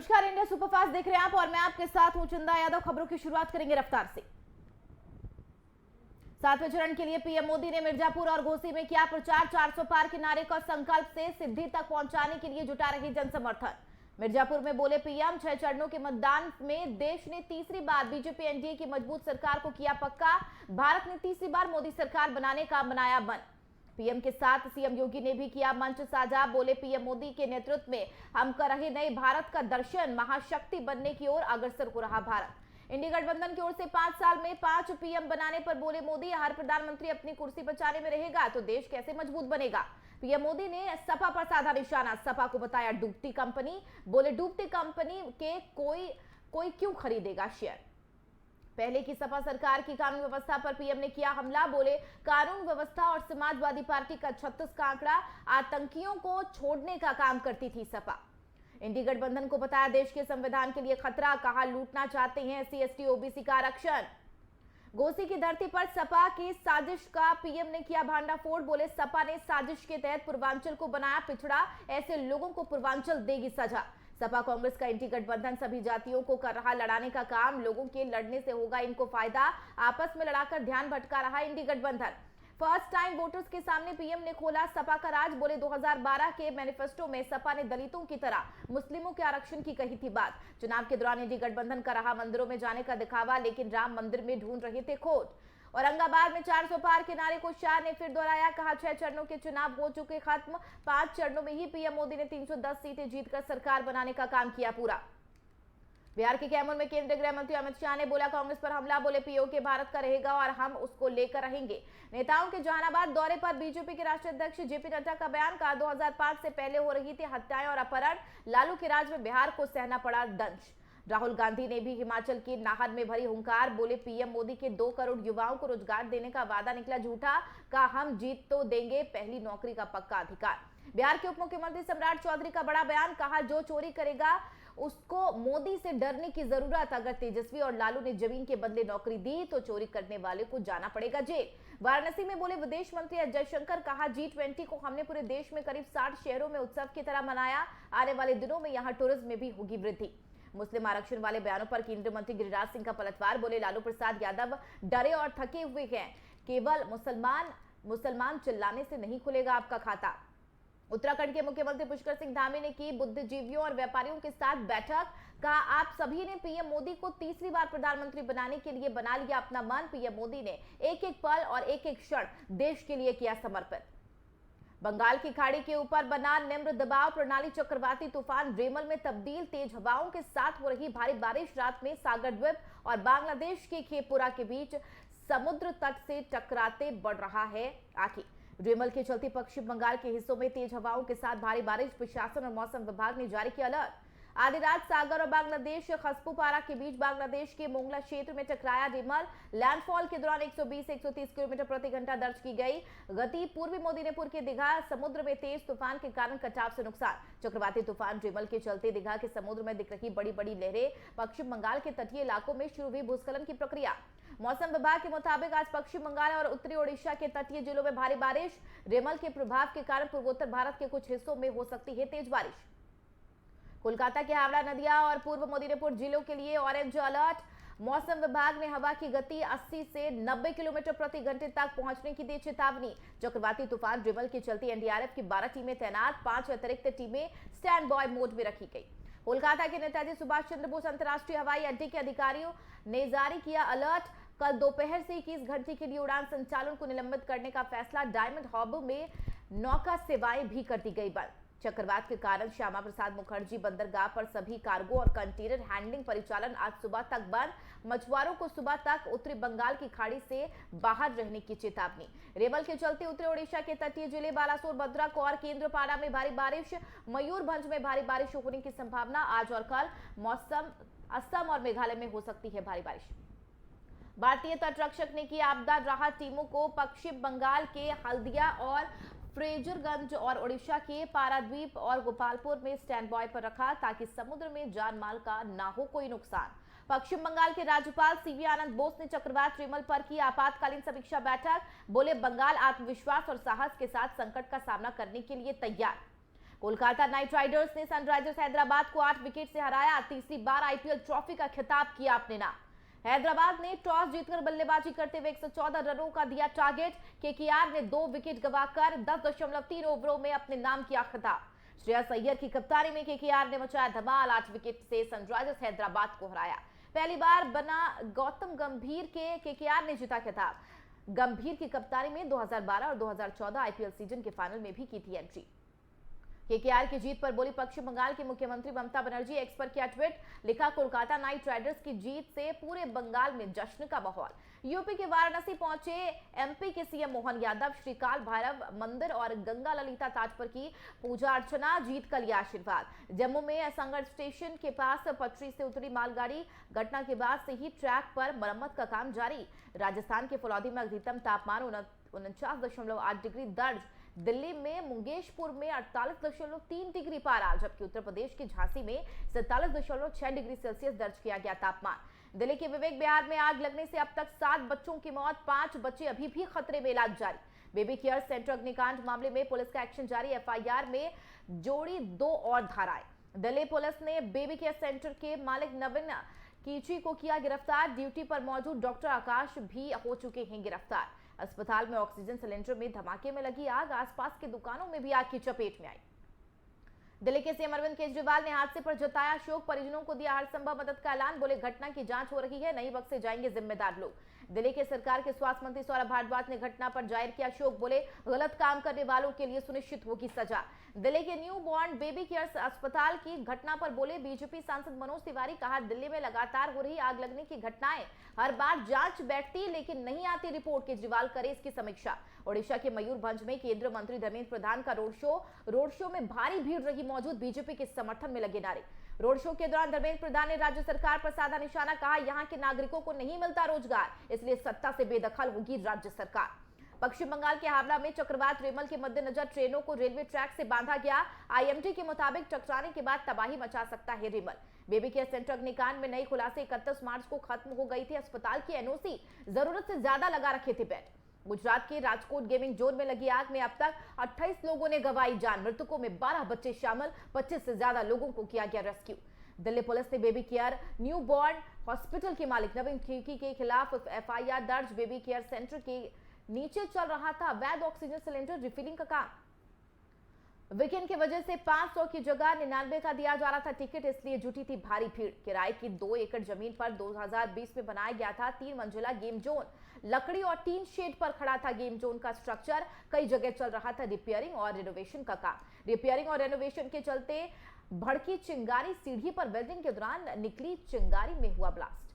नमस्कार, India superfast देख रहे हैं आप और मैं आपके साथ हूं चंदा यादव। खबरों की शुरुआत करेंगे रफ्तार से। 7वें चरण के लिए पीएम मोदी ने मिर्जापुर और घोसी में किया प्रचार। 400 पार के नारे का संकल्प से सिद्धि तक पहुंचाने के लिए जुटा रही जनसमर्थन। मिर्जापुर में बोले पीएम, 6 चरणों के मतदान में देश ने तीसरी बार बीजेपी एनडीए की मजबूत सरकार को किया पक्का। भारत ने तीसरी बार मोदी सरकार बनाने का बनाया मन। पीएम के साथ सीएम योगी ने भी किया मंच साझा। बोले पीएम मोदी के नेतृत्व में हम कर रहे नए भारत का दर्शन, महाशक्ति बनने की ओर अग्रसर हो रहा भारत। इंडी गठबंधन की ओर से 5 साल में 5 पीएम बनाने पर बोले मोदी, हर प्रधानमंत्री अपनी कुर्सी बचाने में रहेगा तो देश कैसे मजबूत बनेगा। पीएम मोदी ने सपा पर साधा निशाना, सपा को बताया डूबती कंपनी। बोले डूबती कंपनी के कोई क्यों खरीदेगा शेयर। पहले की सपा सरकार की कानून व्यवस्था पर पीएम ने किया हमला। बोले कानून व्यवस्था और समाजवादी पार्टी का 36 का आंकड़ा, आतंकियों को छोड़ने का काम करती थी सपा। इंडी गठबंधन को बताया देश के संविधान के लिए खतरा, कहा लूटना चाहते हैं एससी एसटी ओबीसी का आरक्षण। घोसी की धरती पर सपा की साजिश का पीएम ने किया भांडाफोड़। बोले सपा ने साजिश के तहत पूर्वांचल को बनाया पिछड़ा, ऐसे लोगों को पूर्वांचल देगी सजा। सपा कांग्रेस का इंडी गठबंधन सभी जातियों को कर रहा लड़ाने का काम, लोगों के लड़ने से होगा इनको फायदा, आपस में लड़ाकर ध्यान भटका रहा इंडी गठबंधन। फर्स्ट टाइम वोटर्स के सामने पीएम ने खोला सपा का राज। बोले 2012 के मैनिफेस्टो में सपा ने दलितों की तरह मुस्लिमों के आरक्षण की कही थी बात। चुनाव के दौरान इंडी गठबंधन का रहा मंदिरों में जाने का दिखावा, लेकिन राम मंदिर में ढूंढ रहे थे खोट। औरंगाबाद में 400 पार के नारे को शाह ने फिर दोहराया, कहा 6 चरणों के चुनाव हो चुके खत्म, 5 चरणों में ही पीएम मोदी ने 310 सीटें जीतकर सरकार बनाने का काम किया पूरा। बिहार के कैमूर में केंद्रीय गृह मंत्री अमित शाह ने बोला कांग्रेस पर हमला। बोले पीओके भारत का रहेगा और हम उसको लेकर रहेंगे। नेताओं के जहानाबाद दौरे पर बीजेपी के राष्ट्रीय अध्यक्ष जेपी नड्डा का बयान, कहा 2005 से पहले हो रही थी हत्याएं और अपहरण, लालू के राज में बिहार को सहना पड़ा दंश। राहुल गांधी ने भी हिमाचल की नाहर में भरी हुंकार। बोले पीएम मोदी के 2 करोड़ युवाओं को रोजगार देने का वादा निकला झूठा, कहा हम जीत तो देंगे, पहली नौकरी का पक्का अधिकार। बिहार के उप मुख्यमंत्री सम्राट चौधरी का बड़ा बयान, कहा जो चोरी करेगा उसको मोदी से डरने की जरूरत, अगर तेजस्वी और लालू ने जमीन के बदले नौकरी दी तो चोरी करने वाले को जाना पड़ेगा जेल। वाराणसी में बोले विदेश मंत्री एस जयशंकर, कहा G20 को हमने पूरे देश में करीब 60 शहरों में उत्सव की तरह मनाया, आने वाले दिनों में यहाँ टूरिज्म में भी होगी वृद्धि। मुस्लिम आरक्षण वाले बयानों पर केंद्रीय मंत्री गिरिराज सिंह का पलटवार। बोले लालू प्रसाद यादव डरे और थके हुए हैं, केवल मुसलमान चिल्लाने से नहीं खुलेगा आपका खाता। उत्तराखंड के मुख्यमंत्री पुष्कर सिंह धामी ने की बुद्धिजीवियों और व्यापारियों के साथ बैठक, कहा आप सभी ने पीएम मोदी को तीसरी बार प्रधानमंत्री बनाने के लिए बना लिया अपना मन। पीएम मोदी ने एक एक पल और एक एक क्षण देश के लिए किया समर्पित। बंगाल की खाड़ी के ऊपर बना निम्न दबाव प्रणाली चक्रवाती तूफान रेमल में तब्दील, तेज हवाओं के साथ हो रही भारी बारिश रात में सागर द्वीप और बांग्लादेश के खेपुरा के बीच समुद्र तट से टकराते बढ़ रहा है आगे। रेमल के चलते पश्चिम बंगाल के हिस्सों में तेज हवाओं के साथ भारी बारिश, प्रशासन और मौसम विभाग ने जारी किया अलर्ट। आधी रात सागर और बांग्लादेश खसपुपारा के बीच बांग्लादेश के मोंगला क्षेत्र में टकराया रेमल। लैंडफॉल के दौरान 120 से 130 किलोमीटर प्रति घंटा दर्ज की गई गति। पूर्वी मोदिनेपुर के दीघा समुद्र में तेज तूफान के कारण कटाव से नुकसान। चक्रवाती तूफान रेमल के चलते दीघा के समुद्र में दिख रही बड़ी बड़ी लहरें। पश्चिम बंगाल के तटीय इलाकों में शुरू हुई भूस्खलन की प्रक्रिया। मौसम विभाग के मुताबिक आज पश्चिम बंगाल और उत्तरी ओडिशा के तटीय जिलों में भारी बारिश। रेमल के प्रभाव के कारण पूर्वोत्तर भारत के कुछ हिस्सों में हो सकती है तेज बारिश। कोलकाता के हावड़ा नदिया और पूर्व मोदिनेपुर जिलों के लिए ऑरेंज अलर्ट। मौसम विभाग ने हवा की गति 80 से 90 किलोमीटर प्रति घंटे तक पहुंचने की दी चेतावनी। चक्रवाती तूफान रेमल के चलते एनडीआरएफ की 12 टीमें तैनात, 5 अतिरिक्त टीमें स्टैंड बाय मोड में रखी गई। कोलकाता के नेताजी सुभाष चंद्र बोस अंतर्राष्ट्रीय हवाई अड्डे के अधिकारियों ने जारी किया अलर्ट। कल दोपहर से 21 घंटे के लिए उड़ान संचालन को निलंबित करने का फैसला। डायमंड हार्बर में नौका सेवाएं भी कर दी गई बंद। चक्रवात के कारण श्यामा प्रसाद मुखर्जी बंदरगाह पर सभी कार्गो और कंटेनर हैंडलिंग परिचालन आज सुबह तक बंद। मछुआरों को सुबह तक उत्तरी बंगाल की खाड़ी से बाहर रहने की चेतावनी। रेमल के चलते उत्तरी ओडिशा के तटीय जिले बालासोर, भद्रक और केंद्रपाड़ा में भारी बारिश। मयूरभंज में भारी बारिश होने की संभावना। आज और कल मौसम असम और मेघालय में हो सकती है भारी बारिश। भारतीय तटरक्षक ने की आपदा राहत टीमों को पश्चिम बंगाल के हल्दिया और फ्रेजरगंज और ओडिशा के पारादीप और गोपालपुर में स्टैंड बाय पर रखा ताकि समुद्र में जान माल का ना हो कोई नुकसान। पश्चिम बंगाल के राज्यपाल सीवी आनंद बोस ने चक्रवात रेमल पर की आपातकालीन समीक्षा बैठक। बोले बंगाल आत्मविश्वास और साहस के साथ संकट का सामना करने के लिए तैयार। कोलकाता नाइट राइडर्स ने सनराइजर्स हैदराबाद को 8 विकेट से हराया। तीसरी बार आईपीएल ट्रॉफी का खिताब किया अपने नाम। हैदराबाद ने टॉस जीतकर बल्लेबाजी करते हुए 114 रनों का दिया टारगेट। केकेआर ने 2 विकेट गंवाकर 10.3 ओवरों में अपने नाम किया खिताब। श्रेयस अय्यर की कप्तानी में केकेआर ने मचाया धमाल, 8 विकेट से सनराइजर्स हैदराबाद को हराया। पहली बार बना गौतम गंभीर के केकेआर ने जीता खिताब। गंभीर की कप्तानी में 2012 और 2014 आईपीएल सीजन के फाइनल में भी की थी एंट्री। केकेआर की जीत पर बोली पश्चिम बंगाल की मुख्यमंत्री ममता बनर्जी। एक्स पर किया ट्वीट, लिखा कोलकाता नाइट राइडर्स की जीत से पूरे बंगाल में जश्न का माहौल। यूपी के वाराणसी पहुंचे एमपी के सीएम मोहन यादव। श्रीकाल भैरव मंदिर और गंगा ललिता ताज पर की पूजा अर्चना, जीत का लिया आशीर्वाद। जम्मू में संगढ़ स्टेशन के पास पटरी से उतरी मालगाड़ी। घटना के बाद से ही ट्रैक पर मरम्मत का काम जारी। राजस्थान के फलौदी में अधिकतम तापमान 49.8 डिग्री दर्ज। दिल्ली में मुंगेशपुर में 48.3 डिग्री पारा, जबकि उत्तर प्रदेश के झांसी में 47.6 डिग्री सेल्सियस दर्ज किया गया तापमान। दिल्ली के विवेक विहार में आग लगने से अब तक 7 बच्चों की मौत, 5 बच्चे अभी भी खतरे में, इलाज जारी। बेबी केयर सेंटर अग्निकांड मामले में पुलिस का एक्शन जारी। एफआईआर में जोड़ी 2 और धाराएं। दिल्ली पुलिस ने बेबी केयर सेंटर के मालिक नवीन कीची को किया गिरफ्तार। ड्यूटी पर मौजूद डॉक्टर आकाश भी हो चुके हैं गिरफ्तार। अस्पताल में ऑक्सीजन सिलेंडर में धमाके में लगी आग, आसपास की दुकानों में भी आग की चपेट में आई। दिल्ली के सीएम अरविंद केजरीवाल ने हादसे पर जताया शोक, परिजनों को दिया हर संभव मदद का ऐलान। बोले घटना की जांच हो रही है, नहीं बख्शे जाएंगे जिम्मेदार लोग। दिल्ली के सरकार के स्वास्थ्य मंत्री सौरभ भारद्वाज ने घटना पर जाहिर किया शोक। बोले गलत काम करने वालों के लिए सुनिश्चित होगी सजा। दिल्ली के न्यू बॉर्न बेबी केयर अस्पताल की घटना पर बोले बीजेपी सांसद मनोज तिवारी। कहा दिल्ली में लगातार हो रही आग लगने की घटनाएं, हर बार जांच बैठती लेकिन नहीं आती रिपोर्ट। केजरीवाल करे इसकी समीक्षा। ओडिशा के मयूरभंज में केंद्रीय मंत्री धर्मेंद्र प्रधान का रोड शो में भारी भीड़ रही मौजूद, बीजेपी के समर्थन में लगे नारे। रोड शो के दौरान धर्मेंद्र प्रधान ने राज्य सरकार पर साधा निशाना। कहा यहां के नागरिकों को नहीं मिलता रोजगार, इसलिए सत्ता से बेदखल होगी राज्य सरकार। पश्चिम बंगाल के हावड़ा में चक्रवात रेमल के मद्देनजर ट्रेनों को रेलवे ट्रैक से बांधा गया। आईएमडी के मुताबिक टकराने के बाद तबाही मचा सकता है रेमल। बेबी केयर सेंटर अग्निकांड में नए खुलासे 31 मार्च को खत्म हो गई थी। अस्पताल की एनओसी जरूरत से ज्यादा लगा रखे थे बेड। गुजरात के राजकोट गेमिंग जोन में लगी आग में अब तक 28 लोगों ने गंवाई जान। मृतकों में 12 बच्चे शामिल, 25 से ज्यादा लोगों को किया गया रेस्क्यू। दिल्ली पुलिस ने baby care new born hospital के मालिक नवीन खिड़की के खिलाफ एफआईआर दर्ज। बेबी केयर सेंटर के नीचे चल रहा था अवैध ऑक्सीजन सिलेंडर रिफिलिंग का काम। वीकेंड की वजह से 500 की जगह 99 का दिया जा रहा था टिकट, इसलिए जुटी थी भारी भीड़। किराए की 2 एकड़ जमीन पर 2020 में बनाया गया था 3 मंजिला गेम जोन। लकड़ी और टीन शेड पर खड़ा था गेम जोन का स्ट्रक्चर। कई जगह चल रहा था रिपेयरिंग और रेनोवेशन का काम। रिपेयरिंग और रेनोवेशन के चलते भड़की चिंगारी, सीढ़ी पर वेल्डिंग के दौरान निकली चिंगारी में हुआ ब्लास्ट।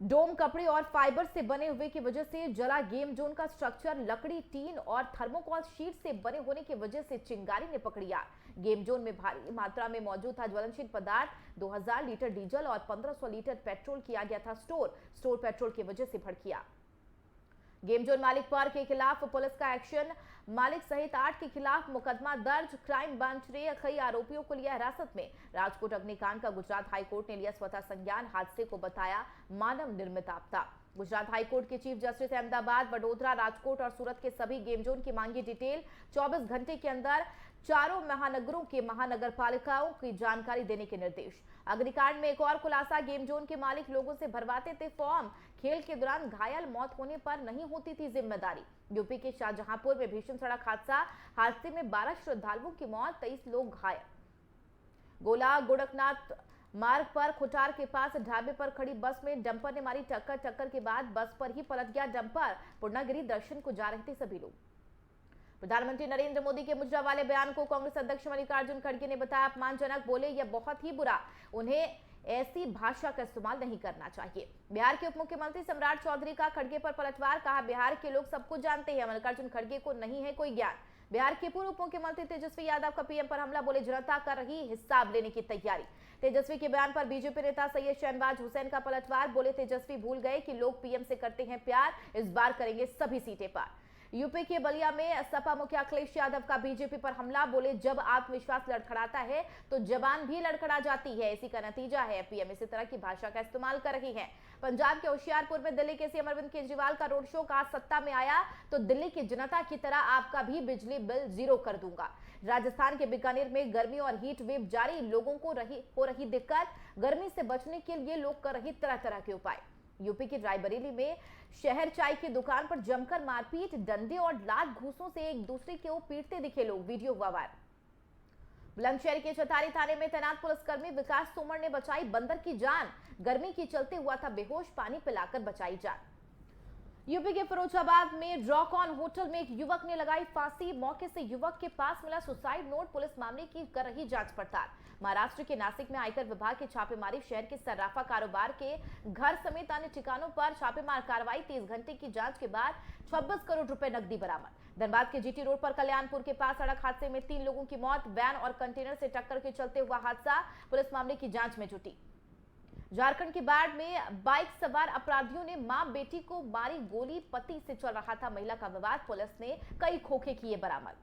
डोम कपड़े और फाइबर से बने हुए की वजह से जला गेम जोन का स्ट्रक्चर। लकड़ी, टीन और थर्मोकॉल शीट से बने होने की वजह से चिंगारी ने पकड़ी आग। गेम जोन में भारी मात्रा में मौजूद था ज्वलनशील पदार्थ। 2000 लीटर डीजल और 1500 लीटर पेट्रोल किया गया था स्टोर पेट्रोल की वजह से भड़की आग। गेम जोन मालिक पर के खिलाफ पुलिस का एक्शन। मालिक सहित 8 के खिलाफ मुकदमा दर्ज। क्राइम ब्रांच ने कई आरोपियों को लिया हिरासत में। राजकोट अग्निकांड का गुजरात हाईकोर्ट ने लिया स्वतः संज्ञान। हादसे को बताया मानव निर्मित आपदा। गुजरात हाईकोर्ट के चीफ जस्टिस अहमदाबाद, वडोदरा, राजकोट और सूरत के सभी गेम जोन की मांगी डिटेल। 24 घंटे के अंदर चारों महानगरों के महानगर पालिकाओं की जानकारी देने के निर्देश। अग्निकांड में एक और खुलासा, गेम जोन के मालिक लोगों से भरवाते थे फॉर्म। खेल के दौरान घायल मौत होने पर नहीं होती थी जिम्मेदारी। यूपी के शाहजहांपुर में भीषण सड़क हादसे में 12 श्रद्धालुओं की मौत, 23 लोग घायल। गोला गोरखनाथ मार्ग पर खुटार के पास ढाबे पर खड़ी बस में डंपर ने मारी टक्कर के बाद बस पर ही पलट गया डंपर। पूर्णागिरी दर्शन को जा रहे थे सभी लोग। प्रधानमंत्री नरेंद्र मोदी के मुजरा वाले बयान को कांग्रेस अध्यक्ष मल्लिकार्जुन खड़गे ने बताया अपमानजनक। बोले यह बहुत ही बुरा, उन्हें ऐसी भाषा का इस्तेमाल नहीं करना चाहिए। बिहार के उप मुख्यमंत्री सम्राट चौधरी का खड़गे पर पलटवार। कहा बिहार के लोग सब कुछ जानते हैं, मल्लिकार्जुन खड़गे को नहीं है कोई ज्ञान। बिहार के पूर्व उप मुख्यमंत्री तेजस्वी यादव का पीएम पर हमला। बोले जनता कर रही हिसाब लेने की तैयारी। तेजस्वी के बयान पर बीजेपी नेता सैयद शहनवाज हुसैन का पलटवार। बोले तेजस्वी भूल गए कि लोग पीएम से करते हैं प्यार, इस बार करेंगे सभी सीटें पार। यूपी के बलिया में सपा मुखिया अखिलेश यादव का बीजेपी पर हमला, बोले जब आत्मविश्वास लड़खड़ाता है तो जबान भी लड़खड़ा जाती है, इसी का नतीजा है। पीएम इसी तरह की भाषा का इस्तेमाल कर रही है। पंजाब के होशियारपुर में दिल्ली के सीएम अरविंद केजरीवाल का रोड शो, कहा सत्ता में आया तो दिल्ली की जनता की तरह आपका भी बिजली बिल जीरो कर दूंगा। राजस्थान के बीकानेर में गर्मी और हीट वेव जारी, लोगों को हो रही दिक्कत, गर्मी से बचने के लिए लोग कर रही तरह तरह के उपाय। यूपी के रायबरेली में शहर चाय की दुकान पर जमकर मारपीट, डंडे और लात घूंसों से एक दूसरे को पीटते दिखे लोग, वीडियो हुआ वायरल। बुलंदशहर के चतारी थाने में तैनात पुलिसकर्मी विकास तोमर ने बचाई बंदर की जान, गर्मी की चलते हुआ था बेहोश, पानी पिलाकर बचाई जान। यूपी के फिरोजाबाद में रॉक ऑन होटल में एक युवक ने लगाई फांसी, मौके से युवक के पास मिला सुसाइड नोट, पुलिस मामले की कर रही जांच पड़ताल। महाराष्ट्र के नासिक में आयकर विभाग की छापेमारी, शहर के सर्राफा कारोबार के घर समेत अन्य ठिकानों पर छापेमार कार्रवाई, 30 घंटे की जांच के बाद 26 करोड़ रुपए नकदी बरामद। धनबाद के जीटी रोड पर कल्याणपुर के पास सड़क हादसे में 3 लोगों की मौत, वैन और कंटेनर से टक्कर के चलते हुआ हादसा, पुलिस मामले की जांच में जुटी। झारखंड के बाढ़ में बाइक सवार अपराधियों ने मां बेटी को मारी गोली, पति से चल रहा था महिला का विवाद, पुलिस ने कई खोखे किए बरामद।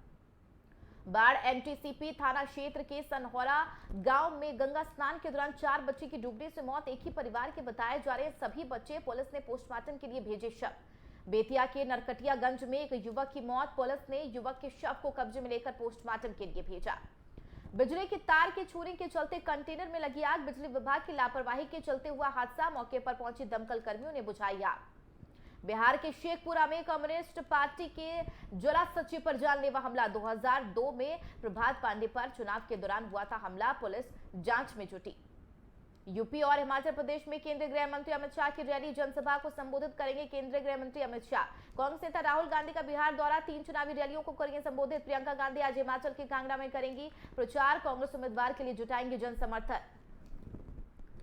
बाढ़ एनटीसीपी थाना क्षेत्र के सनहौरा गांव में गंगा स्नान के दौरान 4 बच्चे की डूबने से मौत, एक ही परिवार के बताए जा रहे सभी बच्चे, पुलिस ने पोस्टमार्टम के लिए भेजे शव। बेतिया के नरकटियागंज में एक युवक की मौत, पुलिस ने युवक के शव को कब्जे में लेकर पोस्टमार्टम के लिए भेजा। बिजली के तार के छूने के चलते कंटेनर में लगी आग, बिजली विभाग की लापरवाही के चलते हुआ हादसा, मौके पर पहुंची दमकल कर्मियों ने बुझाई आग। बिहार के शेखपुरा में कम्युनिस्ट पार्टी के ज्वाला सचिव पर जानलेवा हमला, 2002 में प्रभात पांडे पर चुनाव के दौरान हुआ था हमला, पुलिस जांच में जुटी। यूपी और हिमाचल प्रदेश में केंद्रीय गृह मंत्री अमित शाह की रैली, जनसभा को संबोधित करेंगे केंद्रीय गृह मंत्री अमित शाह। कांग्रेस नेता राहुल गांधी का बिहार दौरा, 3 चुनावी रैलियों को करेंगे संबोधित। प्रियंका गांधी आज हिमाचल के कांगड़ा में करेंगी प्रचार, कांग्रेस उम्मीदवार के लिए जुटाएंगे जन समर्थन।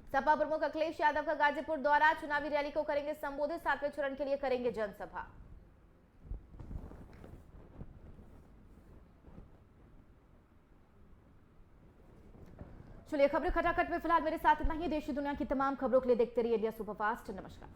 सपा प्रमुख अखिलेश यादव का गाजीपुर दौरा, चुनावी रैली को करेंगे संबोधित, 7वें चरण के लिए करेंगे जनसभा। चलिए खबरें खटाखट में फिलहाल मेरे साथ इतना ही। देश दुनिया की तमाम खबरों के लिए देखते रहिए इंडिया सुपरफास्ट। नमस्कार।